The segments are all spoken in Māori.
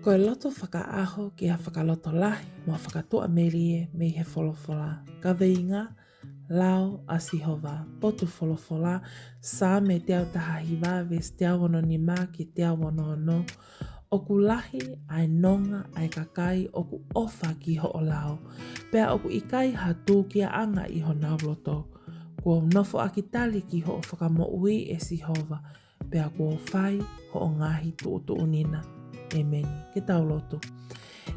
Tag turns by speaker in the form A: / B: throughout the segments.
A: Ko e loto whakaaho ki a whakaloto lahi mo whakatoa merie me he wholofola. Ka veinga, lao a sihova, potu wholofola, sa me te au taha hiwa ves te awono ni mā ki te awono no. Oku lahi ai nonga ai kakai oku ofa ki ho o lao. Pea oku ikai hatu ki a anga i ho nauloto. Kua nofo akitali ki ho o whakamoui e sihova. Pea kua whai ho o ngahi tu unina. Amen. Ke tau loto.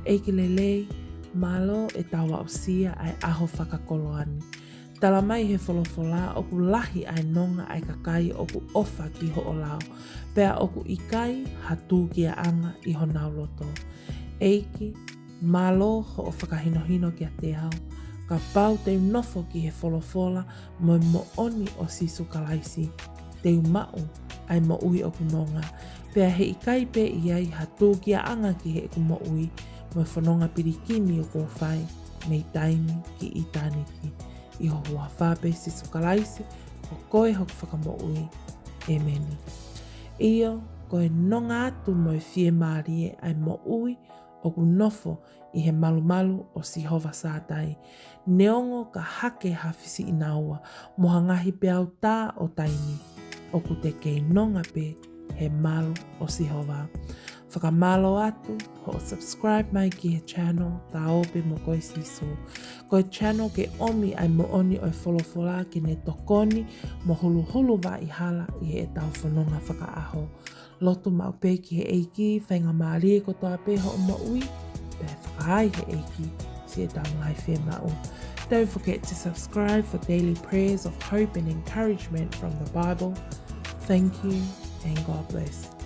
A: Eiki lelei, malo e tawa o sia ai aho whakakoloani. Tala mai he wholofola, oku lahi ai nonga ai kakai oku ofa ki ho o lao. Pea oku ikai hatu ki a anga i ho nauloto. Eiki, malo ho o whakahinohino ki a te au. Ka pau te nofo ki he wholofola mo oni o sisu kalaisi. Te umau ai mo ui oku nonga. Pea he ikai pe iai hatu ki a anga ki he eku mo ui. Mo whanonga pirikini o kua whai. Mei taimi ki i tāniki. I ho hua whape sisu kalaisi. O koe hoku whakamo ui. Emeni. Iyo, koe nonga atu mo e fie maarie ai mo ui o ku nofo i he malu o Sihova sātai. Neongo ka hake hawhisi i naua. Moha ngahi pe au tā o taimi. O ku te kei nonga pe he malo o Sihova. Whakamalo atu, ho subscribe mai ki he channel, tā ope mo koe sisu. Koe channel ke omi ai mo oni o wholofola ki ne tokoni, mo hulu wa i hala i he tau whanonga whakaaho. Loto mau pe ki he eiki, whainga maarie ko toa pe ho o mo ui, pe whakaai he eiki, si e tau ngai whē mau. Don't forget to subscribe for daily prayers of hope and encouragement from the Bible. Thank you and God bless.